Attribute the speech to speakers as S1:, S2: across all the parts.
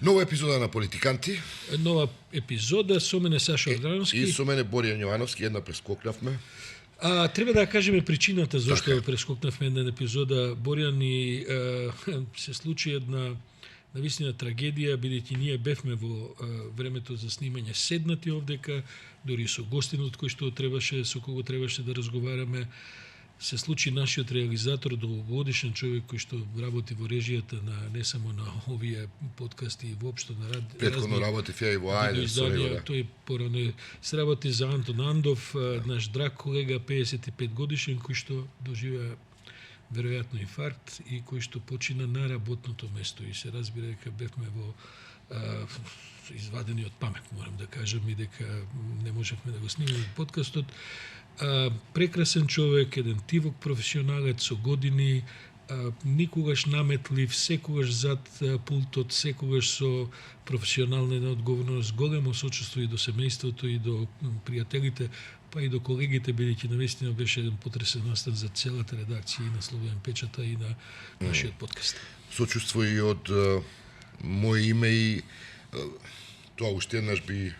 S1: Нова епизода на Политиканти.
S2: Нова епизода со мене Сашо Драновски.
S1: И со мене Боријан Јовановски, една прескокнавме.
S2: Треба да кажеме причината зашто
S1: Така.
S2: прескокнавме една епизода. Боријан и се случи една навистина трагедија, бидејќи ние бевме во времето за снимање седнати овдека, дури со гостинот кој што требаше, со кого требаше да разговараме. Се случи нашиот реализатор, долгогодишен човек кој што работи во режијата на не само на овие подкасти и воопшто на
S1: Претходно работи ја и во Ајде, со него, да.
S2: Тој порано се работи за Антон Андов, наш драг колега, 55 годишен, кој што доживеа веројатно инфаркт и кој што почина на работното место и се разбира дека бевме во извадени од памет, морам да кажам, и дека не можевме да го снимаме подкастот. Прекрасен човек, еден тивок професионалец со години, никогаш наметлив, секогаш зад пултот, секогаш со професионална неодговорност, големо сочувство и до семејството и до пријателите, па и до колегите, бидејќи навистина беше еден потресен настан за целата редакција и на Слободен печата и на нашиот подкаст.
S1: Сочувство и од моје име и тоа уште еднаш би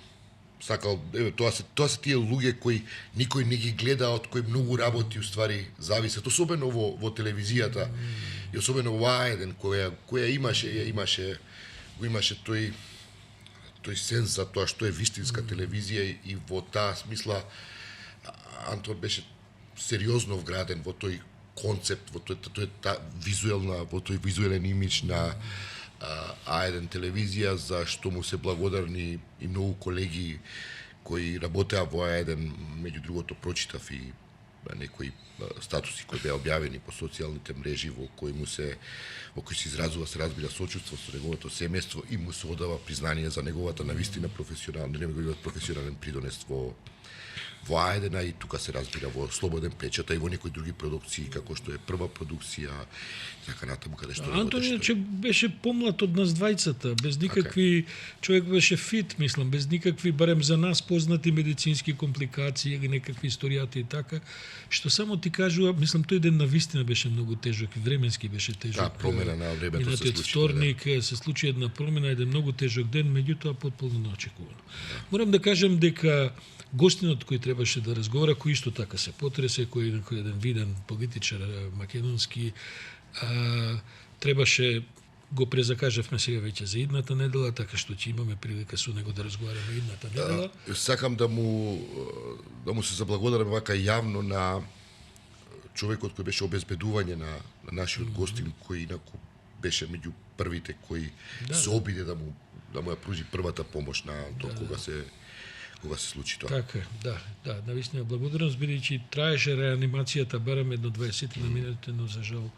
S1: сакал, тоа се тие луѓе кои никој не ги гледа, од кои многу работи уствари зависат, особено во телевизијата и особено во А1 која имаше тој сенс за тоа што е вистинска телевизија и во таа смисла Антон беше сериозно вграден во тој концепт, во тој визуелен имидж на А1 телевизија, за што му се благодарни и многу колеги кои работеа во А1, меѓу другото прочитав и некои статуси кои беа објавени по социјалните мрежи во кои се изразува, се разбира, сочувство со неговото семејство и му се одава признание за неговата навистина професионален придонес во А1 и тука се разбира во Слободен печата и во некои други продукции, како што е прва продукција, така натаму каде што
S2: Антон иначе беше помлад од нас двајцата, без никакви човек беше фит, мислам, без никакви барем за нас познати медицински компликации или некакви историјати и така, што само ти кажува, мислам тој ден навистина беше многу тежок и временски беше тежок.
S1: Да, промена на времето се случи.
S2: Вторник се случи една промена, еден многу тежок ден, меѓутоа потполно неочекувано. Можам да кажам дека гостинот кој требаше да разговара, кој исто така се потресе, кој еден виден политичар македонски, требаше го презакажавме сега веќе за идната недела, така што ќе имаме прилика со него да разговараме идната недела.
S1: Сакам да му се заблагодарам вака јавно на човекот кој беше обезбедување на нашиот гостин, кој инаку беше меѓу првите кои се обиде да му ја пружи првата помош на Антон кога се случи тоа.
S2: Така, да, навистина благодарност, бидејќи траеше реанимацијата барем едно 20 на минути, но за жал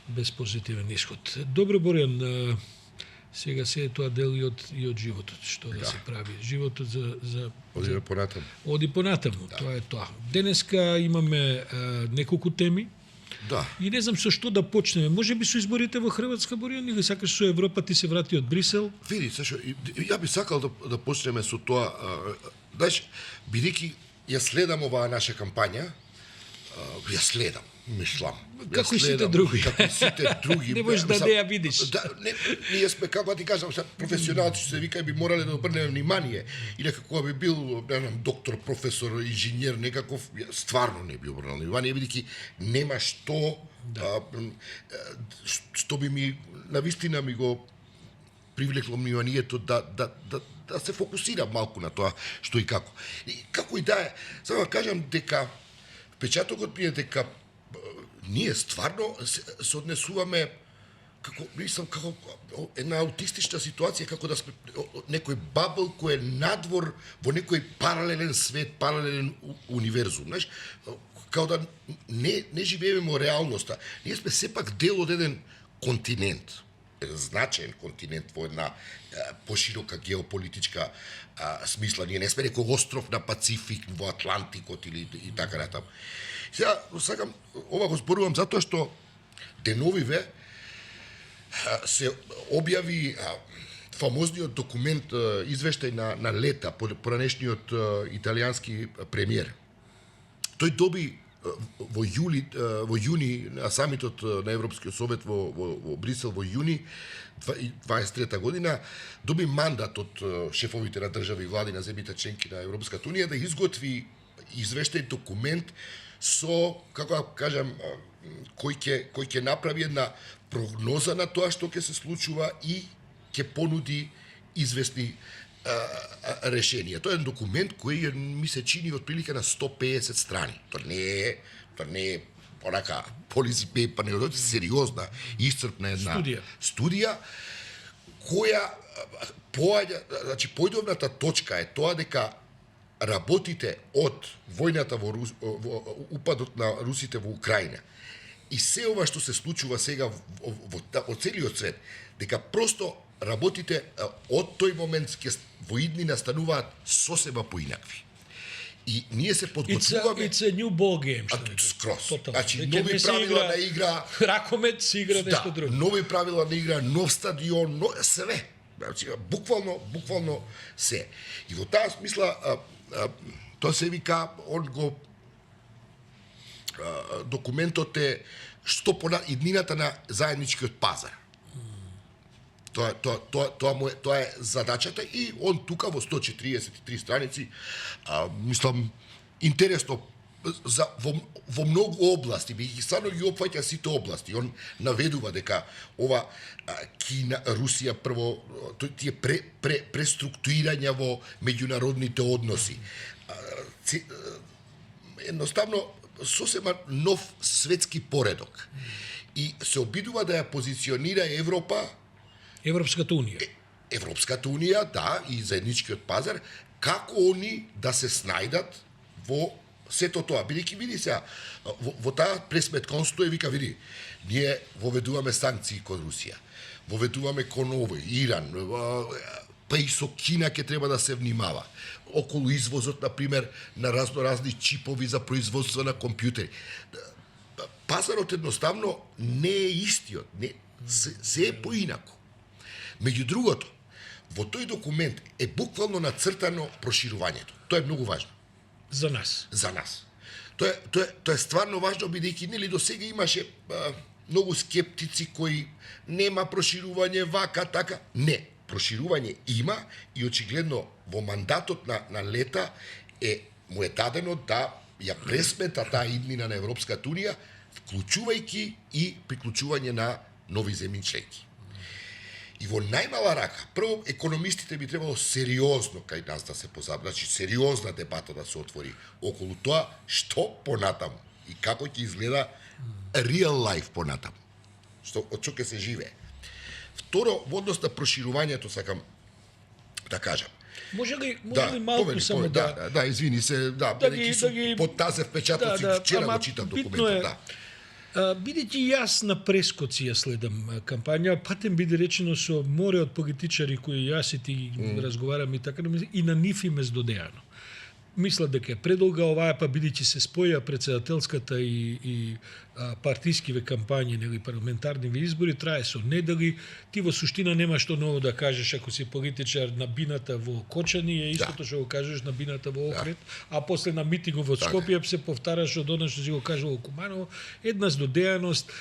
S2: без позитивен исход. Добро, Боријан, сега се е тоа дел и од животот, што да се прави. Животот за Оди понатаму, тоа е тоа. Денеска имаме неколку теми.
S1: Да.
S2: И не знам со што да почнеме. Може би со изборите во Хрватска, Боријан, или сакаш со Европа, ти се врати од Брисел?
S1: Види, Сашо, ја би сакал да почнеме со тоа, знаеш, бидејќи ја следам оваа наша кампања, мислам.
S2: Како и сите други. Не можеш да не ја видиш.
S1: Да, ние сме, како ти кажам, професионалци, што се вика, би морале да обрнеме внимание. Или како би бил, не знам, доктор, професор, инженер, некаков, стварно не би обрнал внимание, бидејќи нема што би ми, навистина ми го привлекло вниманието да се фокусирам малку на тоа што и како. И како и да е, само кажам дека впечатокот ми е дека ние стварно се однесуваме како една аутистична ситуација, како да сме некој бабл кој е надвор во некој паралелен свет, паралелен универзум, знаеш, како да не живееме во реалноста. Ние сме сепак дел од еден континент, значаен континент во една поширока геополитичка смисла. Ние не сме некој остров на Пацифик, во Атлантикот или и така натаму. Сега, сакам, ова го зборувам затоа што деновиве се објави фамозниот документ, извештај на Лета, поранешниот италијански премиер. Тој доби во јуни на самитот на Европскиот совет во Брисел во јуни 23 година доби мандат од шефовите на држави и влади на земјите членки на Европската унија да изготви извештај документ со, како да кажам, кој ќе направи една прогноза на тоа што ќе се случува и ќе понуди известни решенија. Тоа е документ кој ми се чини отприлика на 150 страни. Тоа не е онака policy paper, него тоа е сериозна, исцрпна една студија која поаѓа, значи појдовната точка е тоа дека работите од војната во упадот на русите во Украина и се ова што се случува сега во целиот свет, дека просто работите од тој момент во иднина стануваат сосема поинакви. И ние се подготвуваме...
S2: It's a new ball game.
S1: Скроз. Значи, нови правила на игра...
S2: Ракомет се игра нешто друго.
S1: Нови правила на игра, нов стадион, све. Значи, буквално се. И во таа смисла, тоа се вика, документот е што иднината на заедничкиот пазар. Тоа е задачата и он тука во 143 страници, мислам, интересно во многу области, би ги стварно ги опфаќа сите области. Он наведува дека ова Кина, Русија прво тие преструктурирања во меѓународните односи. Едноставно сосема нов светски поредок. И се обидува да ја позиционира
S2: Европската унија.
S1: Европската унија, да, и заедничкиот пазар, како они да се снајдат во сето тоа. Бидејќи види сега, во таа пресметка он стои вика, види, ние воведуваме санкции кон Русија, воведуваме кон овој, Иран, па и со Кина ќе треба да се внимава. Околу извозот, например, на разни чипови за производство на компјутери. Пазарот едноставно не е истиот, се е поинако. Меѓу другото, во тој документ е буквално нацртано проширувањето. Тоа е многу важно.
S2: За нас.
S1: За нас. Тоа е стварно важно, бидејќи нели до сега имаше многу скептици кои нема проширување вака, така. Не, проширување има и очигледно во мандатот на Лета му е дадено да ја пресмета таа иднина на Европската унија, вклучувајќи и приклучување на нови земји членки. И во најмала рака, прво, економистите би требало сериозно кај нас да се позабават, значи сериозна дебата да се отвори околу тоа што понатаму и како ќе изгледа real life понатаму, од што ќе се живее. Второ, во однос на проширувањето, сакам да кажам.
S2: Може ли малку само
S1: да, извини се, бидејќи сум под тази впечатоци, вчера го читам документот,
S2: Бидејќи јас на прескоци ја следам кампања, патем биде речено со море од политичари кои јас и ти разговарам и така, и на нив им е здодеано. Мислат дека е предолга оваа, па бидејќи се споја председателската и партискиве кампањи, нели парламентарни избори, трае со недели, ти во суштина нема што ново да кажеш ако си политичар на бината во Кочани, е истото што го кажеш на бината во Охрид, а после на митингот во Скопје се повтараш од она што си го кажал во Куманово, една здодеаност.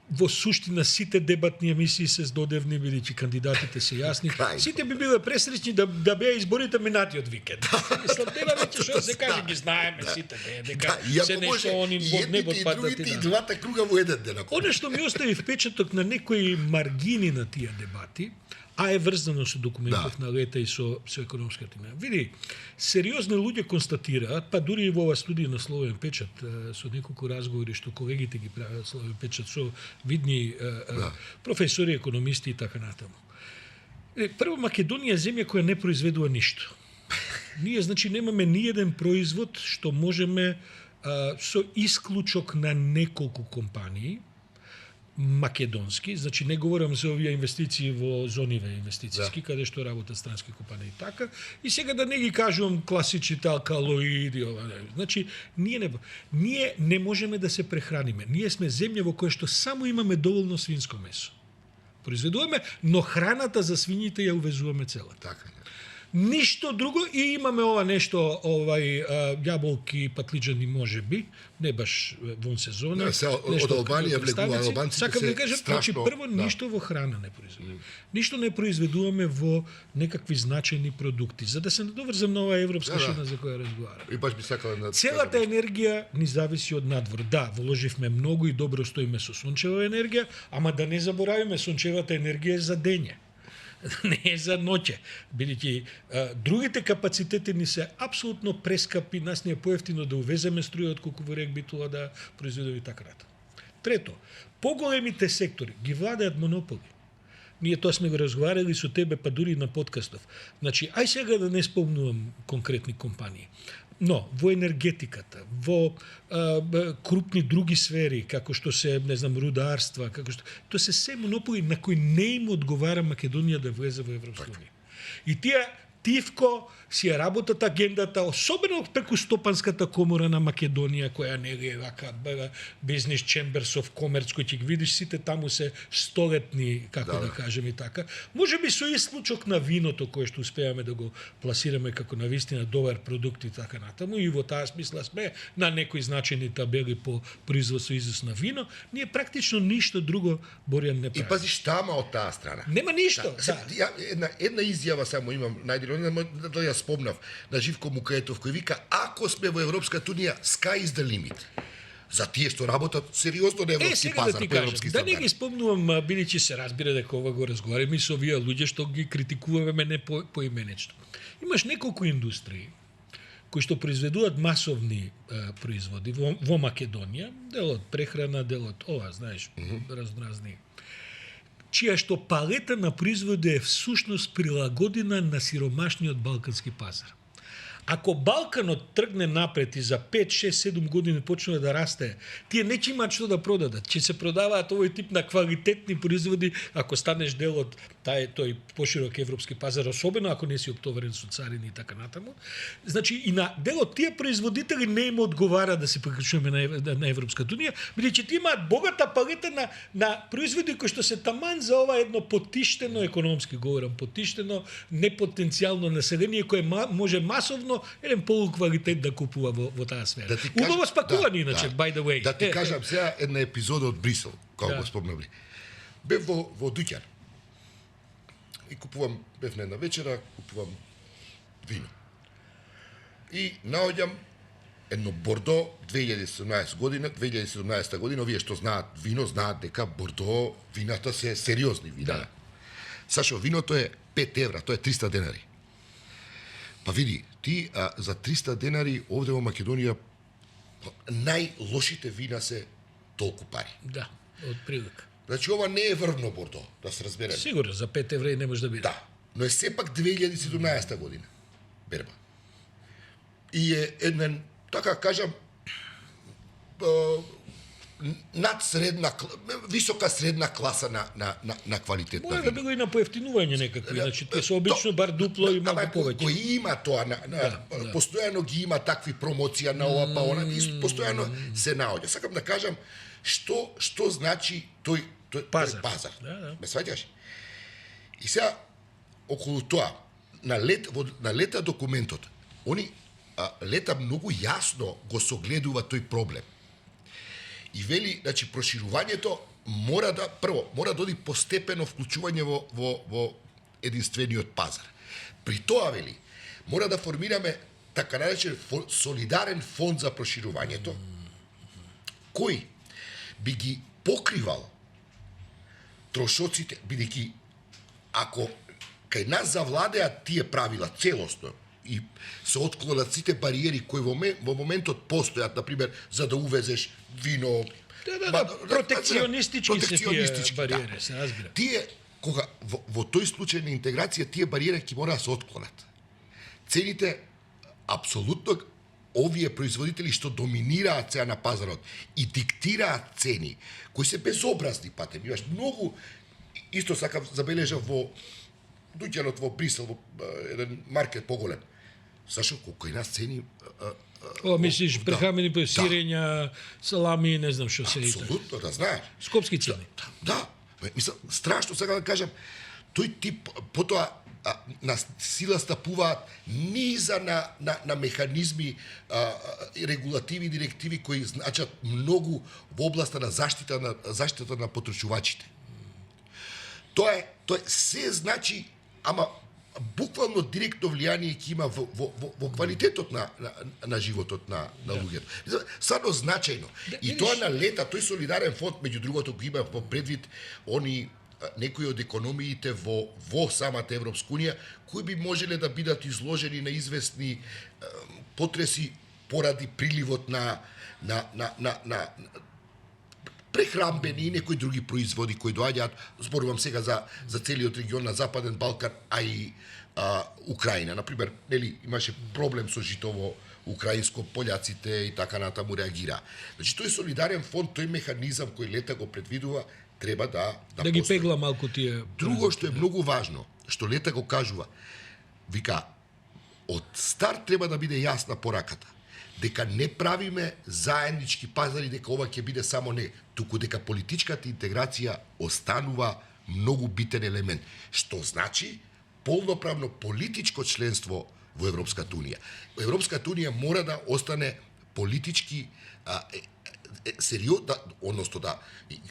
S2: Во суштина сите дебатни емисии се здодевни, бидејќи кандидатите се јасни. Сите би биле пресреќни да беа изборите минатиот викенд. Мислам, нема веќе што се каже, ги знаеме сите, дека се нешто они во небот падат
S1: и двата круга во еден ден.
S2: Оно што ми остави впечаток на некои маргини на тие дебати, а е врзано со документов на Лета и со економската тема. Види, сериозни луѓе констатираат, па дури и во оваа студија на Словен печат, со неколку разговори што колегите ги прават Словен печат, со видни професори, економисти и така натаму. Прво, Македонија е земја која не произведува ништо. Ние, значи, немаме ниеден производ што можеме со исклучок на неколку компании, македонски, значи не говорам за овие инвестиции во зониве инвестициски, каде што работат странски компании така, и сега да не ги кажувам класичните алкалоиди, значи ние не можеме да се прехраниме. Ние сме земја во која што само имаме доволно свинско месо. Произведуваме, но храната за свињите ја увезуваме цела.
S1: Така.
S2: Ништо друго и имаме ова нешто, јаболки, патлиџани може би, не баш вон сезона.
S1: Од Албанија влегува албанците.
S2: Сакам да кажам, значи
S1: страшно,
S2: прво ништо во храна не произведуваме. Ништо не произведуваме во некакви значајни продукти, за да се надоврзам на оваа европска шина за која разговарам.
S1: И баш би сакала да
S2: Целата енергија ни зависи од надвор. Да, вложивме многу и добро стоиме со сончева енергија, ама да не заборавиме, сончевата енергија е за дење. Не е за ноќе. Бидејќи другите капацитети ни се апсолутно прескапи, нас ни е поевтино да увеземе струја отколку во рек битува да произведеме така натаму. Трето, поголемите сектори ги владеат монополи. Ние тоа сме го разговарали со тебе, па дури на подкастов. Значи, ај сега да не спомнувам конкретни компании. Но, во енергетиката, во крупни други сфери, како што се, не знам, рударства, како што... Тоа се се монополи на кои не им одговара Македонија да влезе во Европска унија. И тие тивко си ја работат агендата, особено преку Стопанската комора на Македонија, која не е вака бизнес чемберс оф комерц, кој ќе ги видиш сите таму се столетни, како да кажем и така. Може би со исклучок на виното, кое што успеаме да го пласираме како навистина добар продукт и така натаму, и во таа смисла сме на некои значајни табели по производство и износ на вино, ние практично ништо друго, Боријан, не прави.
S1: И пази штама од таа страна.
S2: Нема ништо.
S1: Една изјава само имам најдирно, да ја спомнав на Живко Мукаетов, кој вика, ако сме во Европската унија, sky is the limit. За тие што работат сериозно на европски пазар,
S2: да
S1: по европски
S2: да
S1: стандарди.
S2: не ги спомнувам, бидејќи се разбира дека ова го разговараме и со овие луѓе што ги критикуваме не поименечно. Имаш неколку индустрии кои што произведуваат масовни производи во Македонија, дел од прехрана, дел од ова, знаеш, разноразни, чија што палета на производи е всушност прилагодена на сиромашниот балкански пазар. Ако Балканот тргне напред и за 5, 6, 7 години почне да расте, тие не ќе имаат што да продадат. Ќе се продаваат овој тип на квалитетни производи ако станеш дел од тој поширок европски пазар, особено ако не си оптоварен со царини и така натаму. Значи и на дел од тие производители не им одговара да се приклучуваме на Европската унија, бидејќи тие имаат богата палета на производи кои што се таман за ова едно потиштено, економски говорам, потиштено, непотенцијално население кое може масовно еден полуквалитет да купува во таа сфера. Убаво спакувани, иначе, by the way.
S1: Да ти кажам сега една епизода од Брисел, кога го спомнавли. Бев во дуќан. И бев на една вечера, купувам вино. И наоѓам едно Бордо 2017 година, овие што знаат вино, знаат дека Бордо вината се сериозни вина. Да. Сашо, виното е 5 евра, тоа е 300 денари. Па види, ти за 300 денари овде во Македонија најлошите вина се толку пари.
S2: Да, од прилика.
S1: Значи ова не е врвно Бордо, да се разбереме.
S2: Сигурно, за 5 евра не може да биде.
S1: Да, но е сепак 2017 година берба. И е еден, така кажам, над средна, висока средна класа на квалитет на
S2: вино.
S1: вино.
S2: Да било и на поевтинување некакви, значи тоа се обично бар дупло и малку повеќе.
S1: Кој има тоа, постојано ги има такви промоција на ова па она, и постојано се наоѓа. Сакам да кажам што значи тој пазар.
S2: Да.
S1: Ме сваќаш? И сега околу тоа на лета документот, они лета многу јасно го согледува тој проблем. И вели, значи, проширувањето мора да оди постепено вклучување во единствениот пазар. При тоа, вели, мора да формираме така наречен солидарен фонд за проширувањето, кој би ги покривал трошоците, бидејќи ако кај нас завладеат тие правила целосно и се отклонат сите бариери кои во моментот постојат, например, за да увезеш вино...
S2: Протекционистички се тие бариери, се разбира.
S1: Тие, кога во тој случај на интеграција, тие бариери ќе мора да се отклонат. Цените, апсолутно, овие производители што доминираат сега на пазарот и диктираат цени, кои се безобразни, пате, имаш многу, исто сакам забележав во дуќанот во Брисел, во еден маркет поголем. Зашо колку и нас цени...
S2: мислиш, прехрамени сирења, салами, не знам што се и така.
S1: Апсолутно, да знаеш.
S2: Скопски цени.
S1: Да. Мислам, страшно сега да кажам, тој тип, потоа на сила стапуваат низа на механизми, регулативи, директиви кои значат многу во областа на заштита на потрошувачите. Тоа е се значи, ама буквално директно влијание ќе има во квалитетот на животот на луѓето. Садно значајно. И тоа на лета, тој солидарен фонд, меѓу другото, го има во предвид некои од економиите во самата Европска унија, кои би можеле да бидат изложени на известни потреси поради приливот на прехрамбени и некои други производи кои доаѓаат, зборувам сега за целиот регион на Западен Балкан, а и Украина. Например, нели, имаше проблем со житово украинско, пољаците и така натаму реагира. Значи, тој солидарен фонд, тој механизам кој лета го предвидува, треба да
S2: ги пегла малку тие.
S1: Друго што е многу важно, што лета го кажува, вика, од старт треба да биде јасна пораката, дека не правиме заеднички пазари, дека ова ќе биде само не, туку дека политичката интеграција останува многу битен елемент, што значи полноправно политичко членство во Европската унија. Европската унија мора да остане политички сериозно, односно да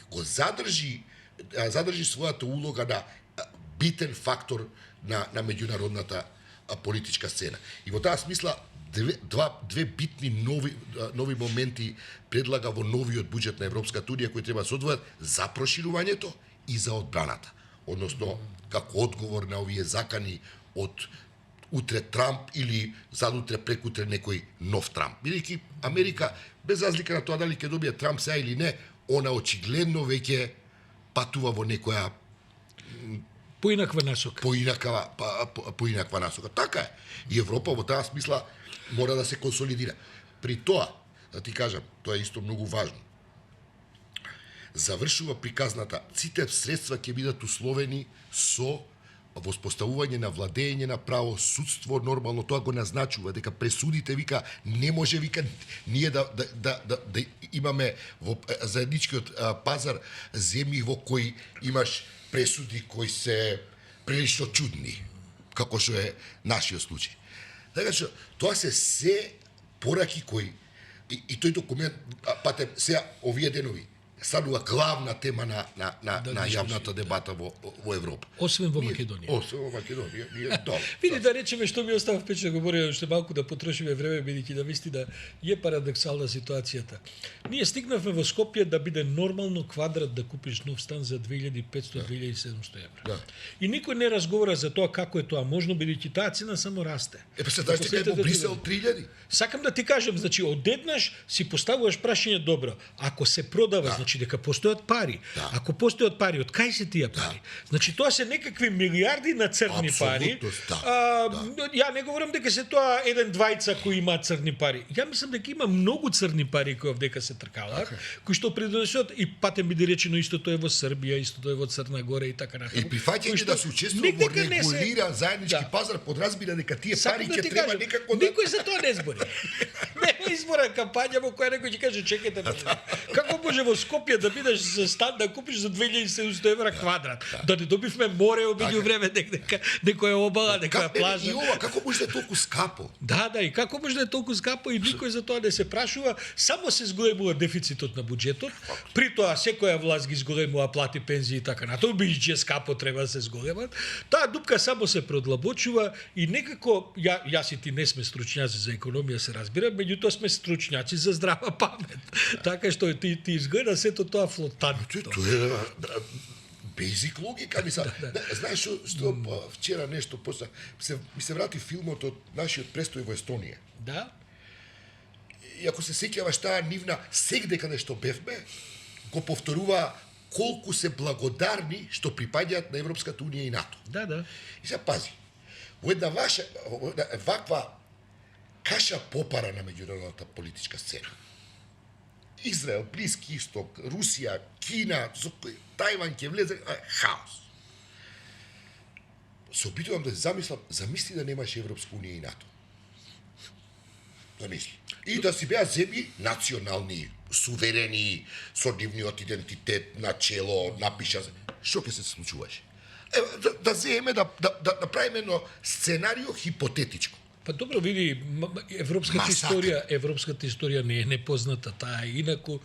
S1: го задржи својата улога на битен фактор на меѓународната политичка сцена. И во таа смисла две битни нови моменти предлага во новиот буџет на Европската унија кои треба да се одвојат за проширувањето и за одбраната. Односно, како одговор на овие закани од утре Трамп или задутре прекутре некој нов Трамп. Бидејќи Америка, без разлика на тоа дали ќе добие Трамп сега или не, она очигледно веќе патува во некоја
S2: поинаква насока.
S1: Поинаква насока. Така е. И Европа во таа смисла мора да се консолидира. При тоа, да ти кажам, тоа е исто многу важно. Завршува приказната, сите средства ќе бидат условени со воспоставување на владење на право, судство, нормално тоа го назначува, дека пресудите, вика, не може, вика, ние да имаме во заедничкиот пазар земји во кои имаш пресуди кои се прилично чудни, како што е нашиот случај. Така што, тоа се пораки кои, и тој документ, пате, сега, овие денови, станува главна тема на јавната дебата во Европа.
S2: Освен во Македонија.
S1: Освен во Македонија.
S2: Види, да речеме, што ми остава впечатлен да говориме, уште малку да потрошиме време, бидејќи да вистина е парадоксална ситуацијата. Ние стигнавме во Скопје да биде нормално квадрат да купиш нов стан за 2500-2700 евра.
S1: Да.
S2: И никој не разговара за тоа како е тоа можно, бидејќи таа цена само расте.
S1: Па се знаеш дека е во Брисел 3000.
S2: Сакам да ти кажам, значи одеднаш си поставуваш прашање добро. Ако се продава, значи дека постојат пари. Да. Ако постојат пари, од кај се тие пари? Значи тоа се некакви милиарди на црни пари. Ја не говорам дека се тоа еден двајца кои има црни пари. Ја мислам дека има многу црни пари кои овдека се тркалаат, кои што придонесуваат и патем биде речено истото е во Србија, истото е во Црна Гора и така натаму.
S1: И прифаќање да се учествува во регулиран заеднички пазар, подразбира дека тие пари ќе треба некако да...
S2: Никој за тоа не збори. Нема изборна кампања во која некој ќе каже чекајте. Како може во Скопје да бидеш за стан да купиш за 2700 евра квадрат? Да не добивме море меѓу време некоја обала, некоја плажа.
S1: И ова како може да е толку скапо?
S2: Да, и како може да е толку скапо и никој за тоа не се прашува, само се зголемува дефицитот на буџетот. При тоа секоја власт ги зголемува плати, пензии и така натаму, бидејќи скапо треба да се зголемат. Таа дупка само се продлабочува и некако јас и ти не сме стручњаци за економија, се разбира, меѓутоа сме стручњаци за здрава памет. Така што ти изгледа сето тоа флотантно.
S1: Тоа е basic логика, знаеш што вчера нешто после ми се врати филмот од нашиот престој во Естонија.
S2: Да.
S1: И ако се сеќаваш таа нивна сегде каде што бевме, го повторува колку се благодарни што припаѓаат на Европската унија и НАТО.
S2: Да.
S1: И се пази. Во една ваква каша попара на меѓународната политичка сцена. Израел, Блиски Исток, Русија, Кина, Тајван ќе влезе, хаос. Се опитувам да се замисли да немаше Европска унија и НАТО. Замисли. И да си беа земји национални, суверени, со нивниот идентитет, начело, напиша. Што ќе се случуваше? да земеме да направиме едно сценарио хипотетичко.
S2: Па добро, види, европската историја не е непозната, таа е инаку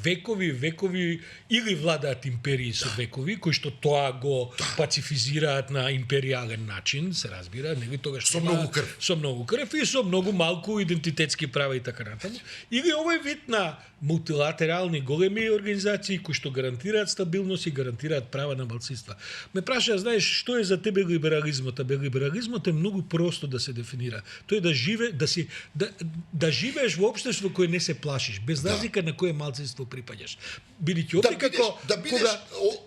S2: векови или владаат империи со векови, кои што тоа го пацифизираат на империјален начин, се разбира, нели тогаш
S1: со многу крв.
S2: Со многу крв и со многу малку идентитетски права и така натаму. Или овој вид на мултилатерални големи организации кои што гарантираат стабилност и гарантираат права на малцинства. Ме праша, знаеш, што е за тебе либерализмот? Либерализмот е многу просто да се дефинира. Тој е да живееш во општество кое не се плашиш, без разлика на кое малцинство припаѓаш. Бидејќи овде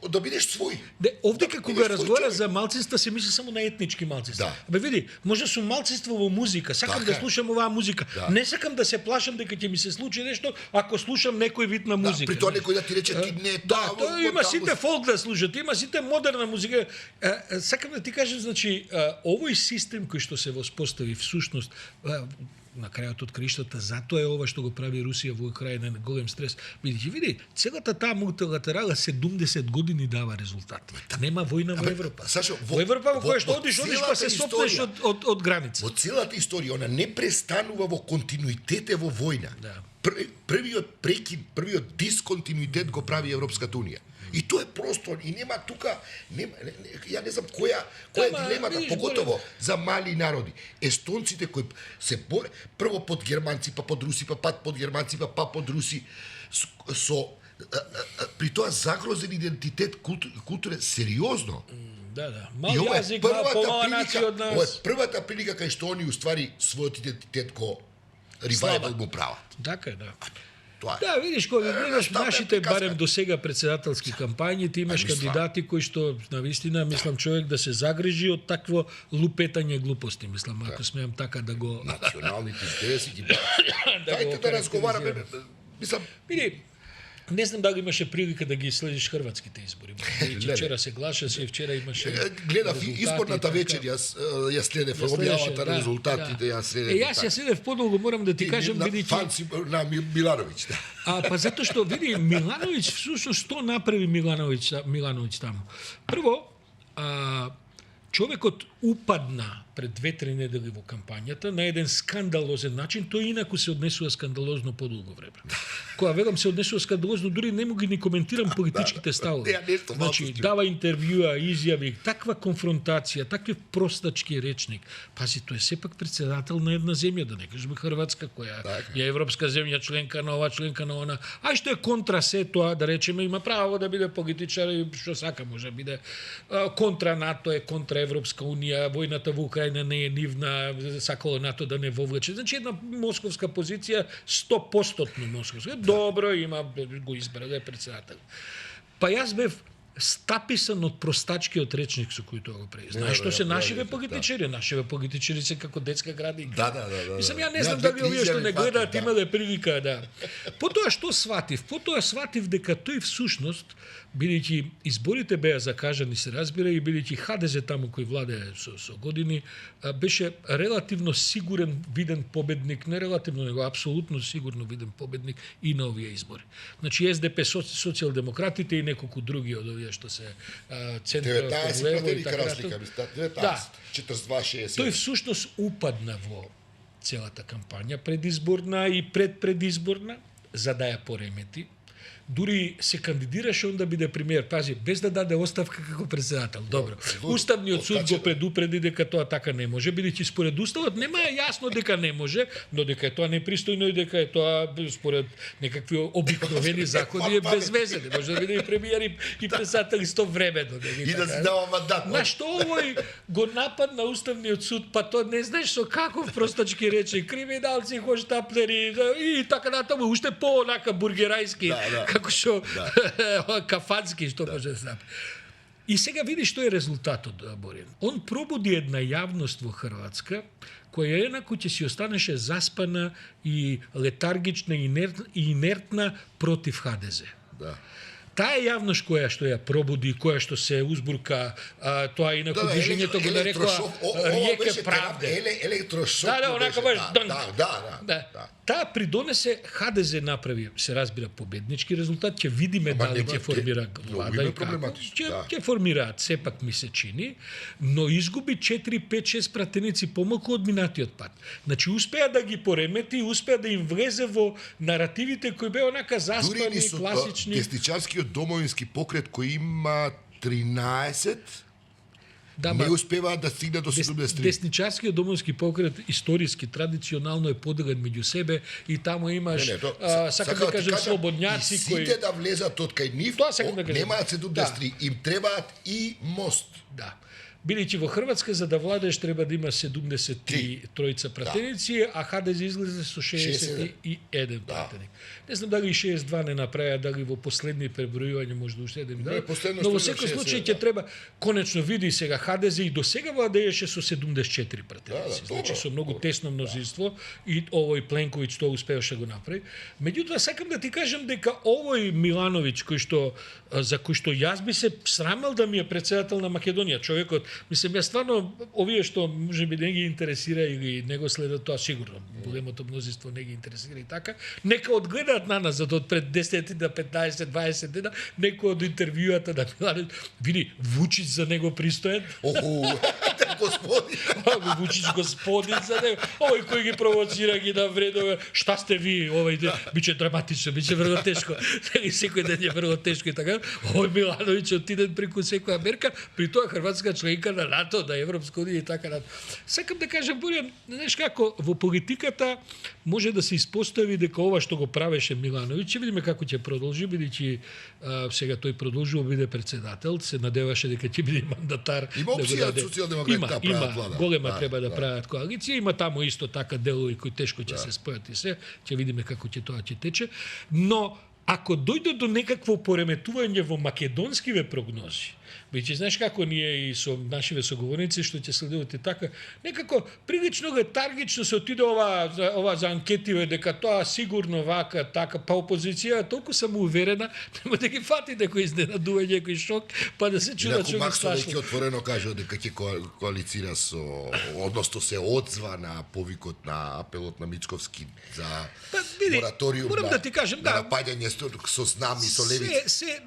S1: да бидеш свој.
S2: Овде кога разговара за малцинства се мисли само на етнички малцинства. Абе види, може сум малцинство во музика, сакам да слушам оваа музика. Не сакам да се плашам дека ќе ми се случи нешто ако слушам некој вид на музика.
S1: При тоа некој да ти рече ти не
S2: тоа. Има сите фолк да слушат, има сите модерна музика. Сакам да ти кажам, значи, овој систем кој што се воспостави всушност на крајот од краиштата, затоа е ова што го прави Русија во Украина на голем стрес. Види, целата таа мултилатерала 70 години дава резултат. Нема војна во Европа. Во Европа во која што одиш па се сопнеш од граница.
S1: Во целата историја она не престанува во континуитете во војна. Првиот прекин, првиот дисконтинуитет го прави Европската унија. И тоа е просто, и нема тука, ја не знам која е дилемата, поготово за мали народи. Естонците кои се боре, прво под германци, па под руси, па под германци, па под руси, при тоа загрозен идентитет културен, сериозно.
S2: Мал јазик, помала нација од нас.
S1: Ова е првата прилика кај што они уствари својот идентитет го ревајвал му прават.
S2: Така е, Да, видиш, кога гледаш нашите барем до сега председателски кампањи, ти имаш кандидати кои што навистина мислам човек да се загрижи од такво лупетање глупости, мислам, ако смеам така да го
S1: националните интереси ги Дајте да разговараме, мислам,
S2: види, не знам дали имаше прилика да ги следиш хрватските избори. Вчера се глашаше, вчера имаше
S1: гледав изборната вечер, ја следев објавата на резултатите, ја следев.
S2: Јас ја следев подолго, морам да ти кажам, види
S1: фанси на Милановиќ.
S2: Па затоа што види Милановиќ всушност што направи Милановиќ таму. Прво, човекот упадна пред 2-3 недели во кампањата на еден скандалозен начин, тој инаку се однесува скандалозно подолго време. Кога велам се однесува скандалозно, дури не мога ни коментирам политичките ставови. Значи, дава интервјуа, изјави, таква конфронтација, такви простачки речник. Пази, тој е сепак председател на една земја, да не кажеме Хрватска, која е европска земја, членка на ова, членка на она. А што е контра се тоа, да речеме, има право да биде политичар и што сака може биде контра НАТО, е контра Европска унија, војната во Украина не е нивна, сакало НАТО да не вовлече. Значи една московска позиција, 100% московска. Добро, има, го избра да е председател. Па јас бев стаписан од простачкиот речник со кој тоа го прави. Знаеш што се нашиве политичари? Нашиве политичари се како детска градинка. Мислам, ја не знам дали овие што не гледаат имале прилика да. Потоа што сватив? Потоа сватив дека тој всушност, бидејќи изборите беа закажани, се разбира, и бидејќи ХДЗ таму кој владее со години, беше релативно сигурен виден победник, не релативно, него апсолутно сигурно виден победник и на овие избори. Значи СДП, социјалдемократите и неколку други од овие што се центро лево и така натаму.
S1: 42-60.
S2: Тој всушност упадна во целата кампања предизборна и предпредизборна за да ја поремети. Дури се кандидираше он да биде премиер, пази, без да даде оставка како председател. Добро. Уставниот суд го предупреди дека тоа така не може, бидејќи според уставот нема јасно дека не може, но дека е тоа непристојно и дека е тоа според некакви обикновени закони е безвезен. Може да биде и премиер и председател истовремено.
S1: И да се дава мандат.
S2: На што овој го нападна уставниот суд, па тоа не знаеш со каков простачки речи, криминалци, хоштаплери и така натаму, уште по-онака бургерајски. Како што кафански што може да знам. И сега види што е резултатот, Борин. Он пробуди една јавност во Хрватска која енаку ќе си останеше заспана и летаргична и инертна против ХДЗ. Таа јавност која што ја пробуди, која што се узбурка, тоа инаку движењето го нарекува риеке правде.
S1: Електрошок.
S2: онака баш. таа придонесе ХДЗ направи, се разбира, победнички резултат, ќе видиме дали ќе формира влада и како. Ќе формираат, сепак ми се чини, но изгуби 4, 5, 6 пратеници помалку од минатиот пат. Значи успеа да ги поремети, успеа да им влезе во наративите кои беа онака заспани, класични.
S1: Десничарскиот домовински покрет кој има 13 не успеваат да стигнат до 73.
S2: Десничарскиот домовински покрет историски, традиционално е поделен меѓу себе и таму имаш, сакам да кажем, слободњаци кои...
S1: Сите да влезат од кај нив, немаат 73, им требаат и мост.
S2: Да. Бидејќи во Хрватска за да владееш треба да има 73 пратеници, а ХДЗ излезе со 61 пратеник. Не знам дали и 62 не направија, дали во последни пребројувања може да уште еден дали. Но во секој случај ќе треба, конечно види сега ХДЗ и до сега владееше со 74 пратеници. Значи со многу тесно мнозинство и овој Пленковиќ тоа успеаше го направи. Меѓутоа сакам да ти кажам дека овој Милановиќ за кој што јас би се срамел да ми е претседател на Македонија, човекот. Мислам, јас стварно, овие што можеби не ги интересира или не го следат тоа сигурно, големото мнозинство не ги интересира и така, нека одгледаат на нас, од пред 10 до 15, 20 дена, некој од интервјуата да Милановиќ, види, Вучич за него пристоен.
S1: Господин.
S2: Вучич господин за него. Овој кој ги провоцира, ги навредува. Шта сте ви? Овој биче драматично, биче врво тешко. Секој ден е врво тешко и така. Овој Милановиќ отиден преку секоја мерка, при тоа Хрватска членка на НАТО, на Европска унија и така натаму. Сакам да кажам, Борјан, знаеш како во политиката може да се испостави дека ова што го правеше Милановиќ, ќе видиме како ќе продолжи, бидејќи сега тој продолжува биде председател, се надеваше дека ќе биде мандатар.
S1: Има опција од социјалдемократите да прават влада.
S2: Голема треба да прават коалиција, има таму исто така делови кои тешко ќе се спојат и се, ќе видиме како ќе тоа ќе тече, но ако дојде до некакво пореметување во македонскиве прогнози, бидејќи знаеш како ние и со нашиве соговорници што ќе следувате така, некако прилично летаргично се отиде ова за анкетиве дека тоа сигурно вака така, па опозиција толку самоуверена, нема да ги фати некој изненадување, некој шок, па да се чуда што ги
S1: страшно. Ќе отворено кажа дека ќе коалицира со, односно се одзва на повикот на апелот на Мицковски за мораториум
S2: да ти кажем,
S1: на напаѓање со знами, со левици.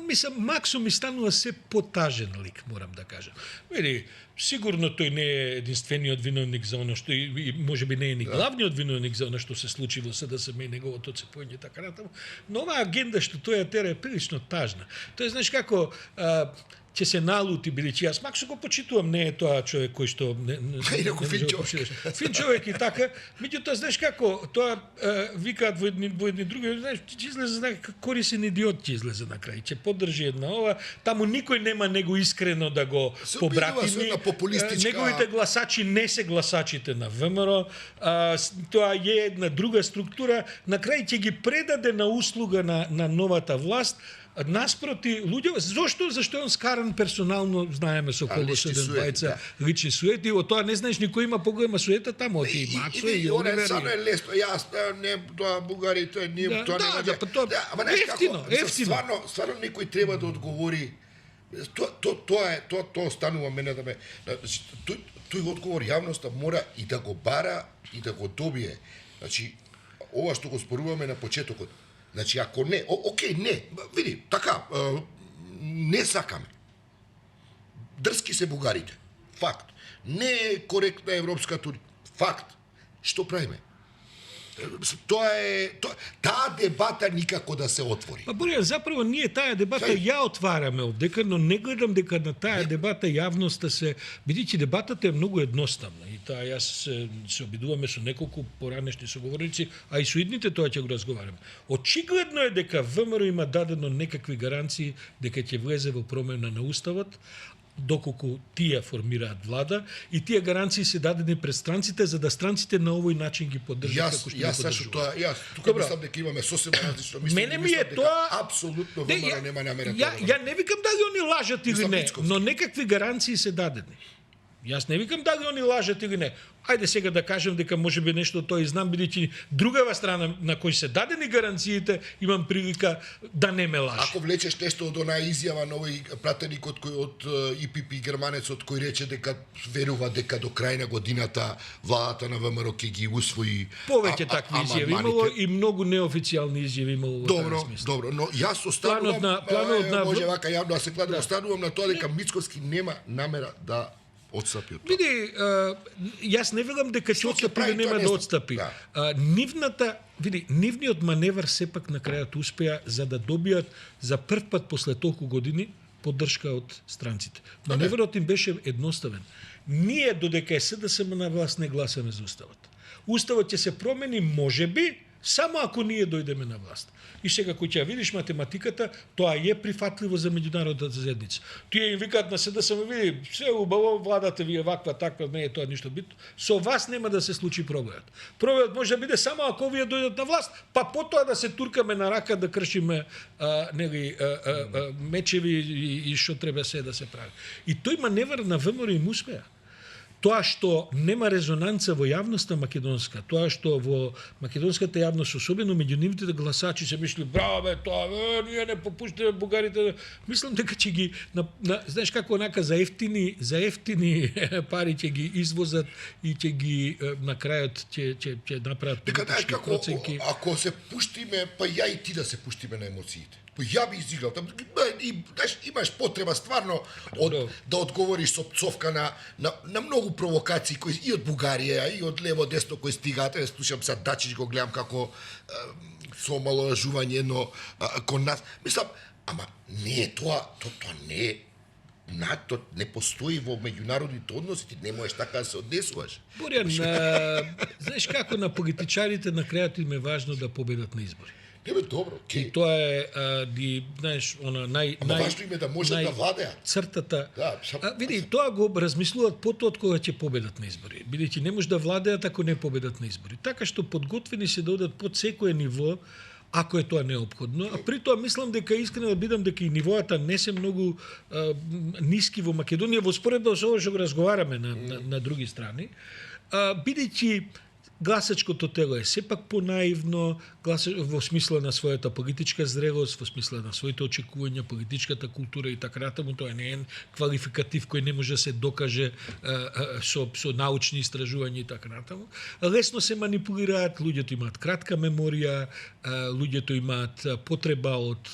S2: Мислам, Максо ми станува се потажен лик, морам да кажам. Види, сигурно тој не е единствениот виновник за оно што и можеби не е ни главниот виновник за оно што се случи во СДСМ и неговото цепоње така натаму, но оваа агенда што тој ја тера е прилично тажна. Тоа знаеш како ќе се налути, бидејќи јас Максо го почитувам, не е тоа човек кој што фин човек и така, меѓутоа знаеш како, тоа викаат во едни други, знаеш, ќе излезе корисен идиот ќе излезе на крај, ќе поддржи една ова, таму никој нема него искрено да го побратими. Неговите гласачи не се гласачите на ВМРО, тоа е една друга структура, на крај ќе ги предаде на услуга на новата власт. Наспроти луѓе, зашто он скаран персонално, знаеме со колко двајца лични суети, од тоа не знаеш никој има поголема суета таму, од и Максо и Оливер.
S1: Само е лесно, јас не тоа бугарите, ние тоа не
S2: тоа ефтино.
S1: Стварно некој треба да одговори. Тоа останува мене да ме. Тој одговор јавноста мора и да го бара и да го добие. Значи, ова што го споруваме на почетокот. Значи, ако не, окей, не, види, така, не сакаме. Дрски се бугарите. Факт. Не е коректна европската унија. Факт. Што правиме? Таа дебата никако да се отвори.
S2: Па Борја, заправо ние таа дебата ја отвараме овдека, но не гледам дека на таа дебата јавноста се, бидејќи дебатата е многу едноставна и таа јас се обидуваме со неколку поранешни соговорници, а и со идните тоа ќе го разговараме. Очигледно е дека ВМРО има дадено некакви гаранции дека ќе влезе во промена на уставот, доколку тие формираат влада и тие гаранции се дадени пред странците за да странците на овој начин ги поддржат како што ги поддржуваат.
S1: Јас тука мислам дека имаме сосема различно мислење.
S2: Мене ми е тоа
S1: апсолутно ВМРО нема намера.
S2: Ја не викам дали они лажат или не, но некакви гаранции се дадени. Јас не викам дали они лажат или не. Ајде сега да кажем дека можеби нешто тоа и знам, бидејќи другава страна на кој се дадени гаранциите, имам прилика да не ме лаже.
S1: Ако влечеш нешто од онаа изјава на овој пратеникот кој од ИПП германецот кој рече дека верува дека до крај на годината владата на ВМРО ќе ги усвои
S2: повеќе такви изјави имало и многу неофицијални изјави имало во
S1: Добро,
S2: таков смисла.
S1: добро, но јас останувам
S2: планот на
S1: може вака јавно да се кладе, останувам на тоа дека Мицковски нема намера да отстапи од тоа.
S2: Види, јас не велам дека ќе отстапи или нема да отстапи.
S1: Да.
S2: Нивниот маневр сепак на крајот успеа за да добијат за прв пат после толку години поддршка од странците. Маневрот им беше едноставен. Ние додека е СДСМ на власт не гласаме за уставот. Уставот ќе се промени можеби само ако ние дојдеме на власт. И сега кој ќе видиш математиката, тоа е прифатливо за меѓународната заедница. Тие им викаат на СДСМ, види, се убаво, владата ви е ваква, таква, не е тоа ништо битно. Со вас нема да се случи пробојот. Пробојот може да биде само ако вие дојдат на власт, па потоа да се туркаме на рака да кршиме мечеви и што треба се да се прави. И тој маневр на ВМРО им успеа. Тоа што нема резонанца во јавноста македонска, тоа што во македонската јавност, особено меѓу нивните гласачи се мисли, браво бе, тоа, ние не попуштиме бугарите. Мислам дека ќе ги, знаеш како онака за ефтини пари ќе ги извозат и ќе ги на крајот ќе направат политички проценки.
S1: Ако се пуштиме, па ја и ти да се пуштиме на емоциите. Ја би изиграл там и имаш потреба стварно да одговориш со пцовка на многу провокации кои и од Бугарија и од лево десно кои стигаат. Слушам са Дачич, го гледам како со малоажување, но кон нас мислам, ама не е тоа не е НАТО не постои во меѓународните односи, ти не можеш така да се однесуваш.
S2: Борјан, знаеш како на политичарите на крајот им е важно да победат на избори.
S1: Небе добро,
S2: и тоа е знаеш, она
S1: важно им е да можат да владеат.
S2: Цртата.
S1: Да,
S2: види, тоа го размислуваат потоа од кога ќе победат на избори. Бидејќи не може да владеат ако не победат на избори. Така што подготвени се да одат под секое ниво ако е тоа неопходно. А при тоа мислам дека искрено да бидам дека и нивоата не се многу ниски во Македонија во споредба со ова што го разговараме на други страни. Бидејќи гласачкото тело е сепак понаивно, во смисла на својата политичка зрелост, во смисла на своите очекувања, политичката култура и така натаму, тоа не е квалификатив кој не може да се докаже со научни истражувања и така натаму. Лесно се манипулираат, луѓето имаат кратка меморија, луѓето имаат потреба од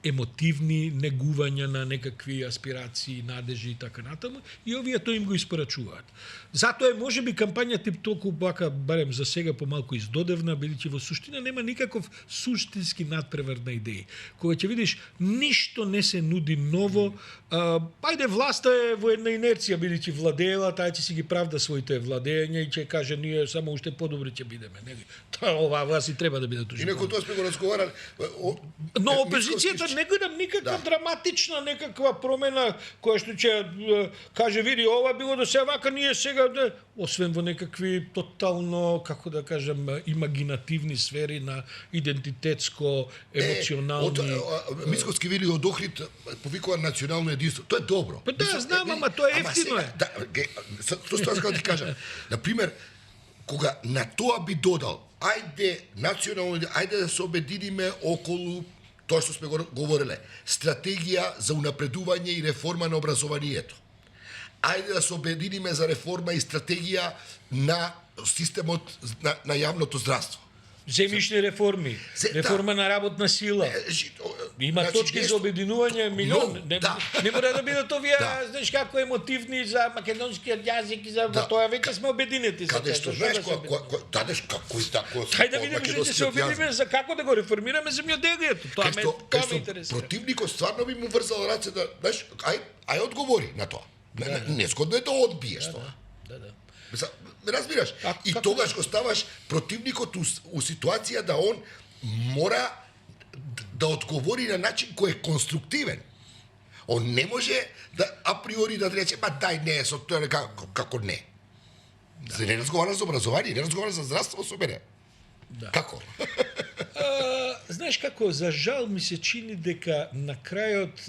S2: емотивни негувања на некакви аспирации, надежи и така натаму, и овие тоа им го испорачуваат. Затоа е можеби кампањата тип толку бака, барем за сега помалку издодевна, бидејќи во суштина нема никаков суштински надпревар на идеи. Кога ќе видиш ништо не се нуди ново, ајде власта е во една инерција, бидејќи владеела, таа ќе си ги правда своите владења и ќе каже ние само уште подобри ќе бидеме, нели? Тоа оваа власт и треба да биде тужи.
S1: Инаку тоа сме го разговарали.
S2: Но опозицијата не гледам никаква драматична некаква промена која што ќе каже види ова било до сега вака, ние сега освен во некакви тотално, како да кажам, имагинативни сфери на идентитетско, емоционални.
S1: Мицковски вели од Охрид повикува национално единство. Тоа е добро.
S2: Па да, знам, ама тоа е ефтино.
S1: Тоа што сакам да ти кажам. Например, кога на тоа би додал, ајде национално, ајде да се обединиме околу тоа што сме говореле, стратегија за унапредување и реформа на образованието. Ајде да се обединиме за реформа и стратегија на системот на јавното здравство.
S2: Земјишни реформи, реформа на работна сила. Има точки за обединување милион. Не мора да бидат овие, знаеш како емотивни за македонскиот јазик и за тоа веќе сме обединети.
S1: Каде што знаеш дадеш како тако.
S2: Хајде да видиме што ќе се обединиме за како да го реформираме земјоделието. Тоа ме интересира.
S1: Противникот стварно би му врзал раце да, знаеш, ај одговори на тоа. Незгодно е да одбиеш тоа. Да. Разбираш? И тогаш го ставаш противникот у ситуација да он мора да одговори на начин кој е конструктивен. Он не може да априори да рече, па дај не, со тоа како не. Не разговара за образование, не разговара за здравство со мене. Како?
S2: Знаеш како, за жал ми се чини дека на крајот,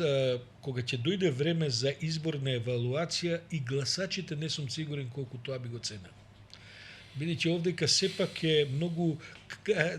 S2: кога ќе дојде време за изборна евалуација, и гласачите не сум сигурен колку тоа би го ценел. Бидејќи овдека сепак е многу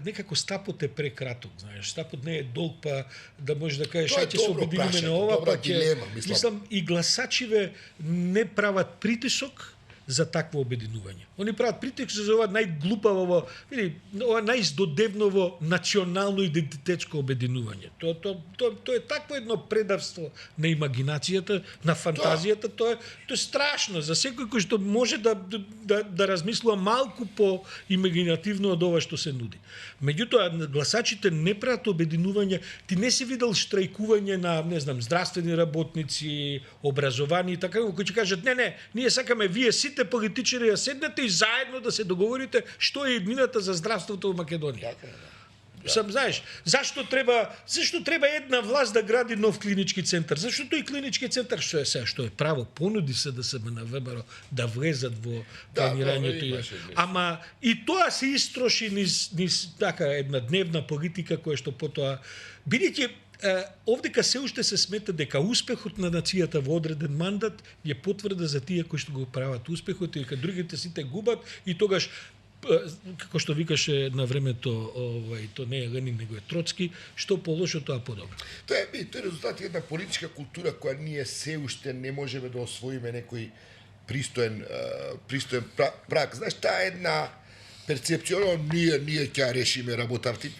S2: некако стапот е прекраток, знаеш, стапот не е долг па да можеш да кажеш ќе се обединиме на ова, па ќе мислам и гласачиве не прават притисок за такво обединување. Они прават притисок за ова најглупаво, види, ова најздодевново национално идентитетско обединување. Тоа е такво едно предавство на имагинацијата, на фантазијата, тоа е страшно за секој кој што може да размислува малку по имагинативно од ова што се нуди. Меѓутоа гласачите не прават обединување, ти не си видел штрајкување на, не знам, здравствени работници, образовани и така, кои ќе кажат не, ние сакаме вие сите политичари да седнете и заедно да се договорите што е иднината за здравството во Македонија. Сам знаеш, зашто треба една власт да гради нов клинички центар? Зашто тој клинички центар што е право, понуди се да се на ВМРО да влезат во планирањето. Ама и тоа се истроши низ така една дневна политика која што потоа бидејќи овдека се уште се смета дека успехот на нацијата во одреден мандат е потврда за тие кои што го прават успехот и дека другите сите губат и тогаш како што викаше на времето, то не е Ленин, него е Троцки, што полошо тоа подобро.
S1: Тоа е резултат една политичка култура која ние се уште не можеме да освоиме некој пристоен прак. Знаеш, таа една перцепција, ние ќе решиме работарти.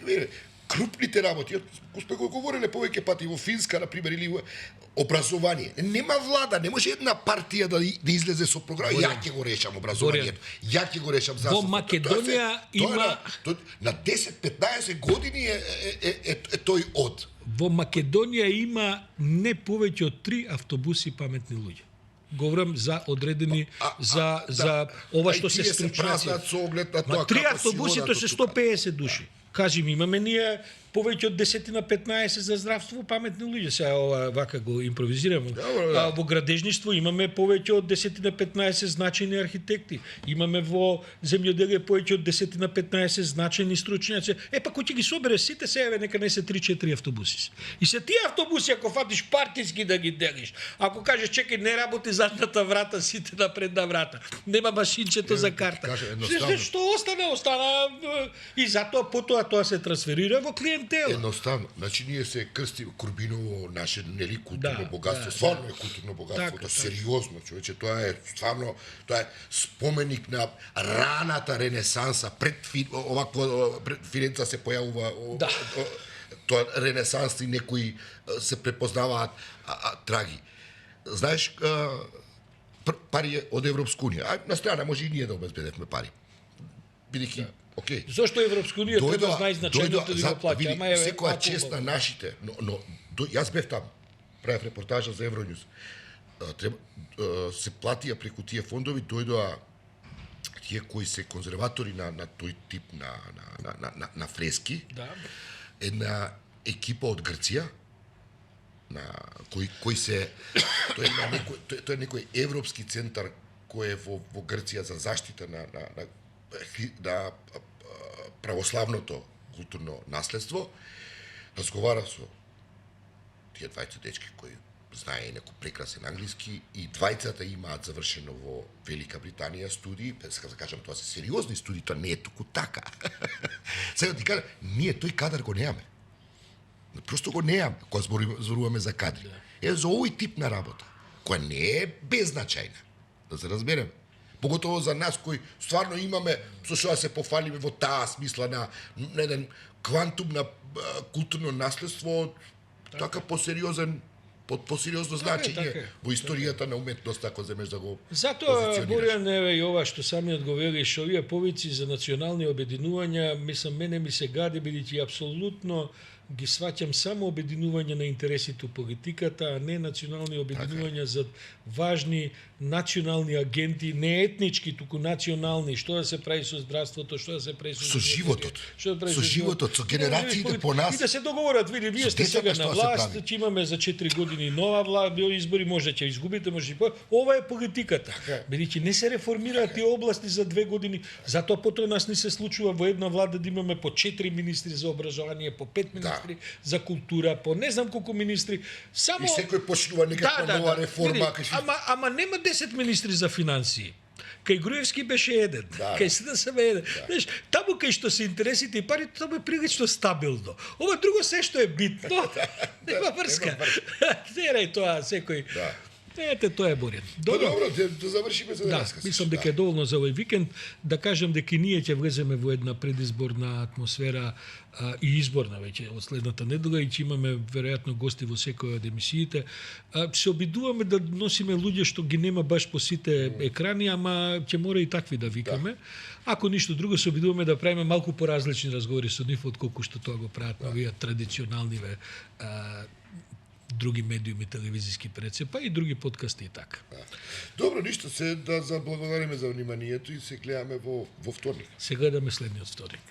S1: Крупните работи, сме го говореле повеќе пати во Финска, например, или во образование. Нема влада, не може една партија да излезе со програма. Ја ќе го решам образованието. Ја ќе го решам
S2: во Македонија има
S1: на 10-15 години е тој од.
S2: Во Македонија има не повеќе од 3 автобуси паметни луѓе. Говорам за одредени за ова што се стручници. 3 автобуси тоа се 150 души. Кажи ми, имаме ние повеќе од 10 на 15 за здравство паметни луѓе. Сега ова вака го импровизираме. Во градежништво имаме повеќе од 10 на 15 значајни архитекти. Имаме во земјоделие повеќе од 10 на 15 значајни стручњаци. Па кој ќе ги собере сите сега нека не се 3-4 автобуси. И се тие автобуси ако фатиш партиски да ги делиш. Ако кажеш чекај не работи задната врата, сите на предна врата. Нема машинчето за карта. Што остана и затоа потоа тоа се трансферира во клиентела.
S1: Едноставно. Значи ние се крстиме Курбиново, наше нели културно богатство. Стварно е културно богатство, сериозно, човече, тоа е стварно, тоа е споменик на раната ренесанса пред Фиренца се појавува тоа ренесанс и некои се препознаваат траги. Знаеш, пари од Европска унија. На страна може и ние да обезбедевме пари. Бидејќи окей.
S2: Зошто Европска унија треба најзначајното да го плаќа?
S1: Ама секоја чест на нашите, но јас бев там, правев репортажа за Евронюс. Се платија преку тие фондови, дојдоа тие кои се конзерватори на тој тип на фрески. Да. Една екипа од Грција, кој се тој е некој европски центар кој е во Грција за заштита на православното културно наследство, разговара со тие двајца дечки кои знае и некој прекрасен англиски и двајцата имаат завршено во Велика Британија студии, сега да кажам тоа се сериозни студии, тоа не е туку така. Сега ти кажам, ние тој кадар го немаме. Просто го немаме кога зборуваме за кадри. За овој тип на работа, која не е беззначајна, да се разбереме. Поготово за нас кои стварно имаме со што се пофалиме во таа смисла на еден квантум на културно наследство, така посериозно значење во историјата на уметноста, ако земеш да го
S2: Затоа, Боријан, еве и ова што самиот го велиш, овие повици за национални обединувања, мене ми се гади, бидејќи апсолутно ги сваќам само обединување на интересите у политиката, а не национални обединувања за важни национални агенти, не етнички, туку национални, што да се прави со здравството, што да се прави
S1: Со животот.
S2: што да прави
S1: Со животот, со генерациите по нас.
S2: И да се договорат, види, вие сте сега
S1: децата
S2: на
S1: што се
S2: власт,
S1: прави.
S2: ќе имаме за 4 години нова власт, био избори, може ќе изгубите, може ќе. Ова е политиката. Бидејќи не се реформираат тие области за 2 години, затоа потоа нас не се случува во една влада да имаме по 4 министри за образование, по 5 министри за култура, по не знам колку министри. Само
S1: И секој почнува некаква нова реформа.
S2: Види, ама нема 10 министри за финансии. Кај Груевски беше еден, кај СДСМ еден. Знаеш, таму кај што се интересите и парите, тоа е прилично стабилно. Ова друго се што е битно, нема врска. Терај тоа секој. Ете, тоа е Борјан.
S1: Добро, да завршиме за денеска.
S2: Мислам дека е доволно за овој викенд. Да кажам дека и ние ќе влеземе во една предизборна атмосфера и изборна веќе од следната недела и ќе имаме веројатно гости во секоја од емисиите. Се обидуваме да носиме луѓе што ги нема баш по сите екрани, ама ќе мора и такви да викаме. Ако ништо друго, се обидуваме да правиме малку поразлични разговори со нив отколку што тоа го прават овие традиционалниве други медиуми, телевизиски предсе, па и други подкасти и така.
S1: Добро, ништо се да заблагодариме за вниманието и се гледаме во вторник.
S2: Се гледаме следниот вторник.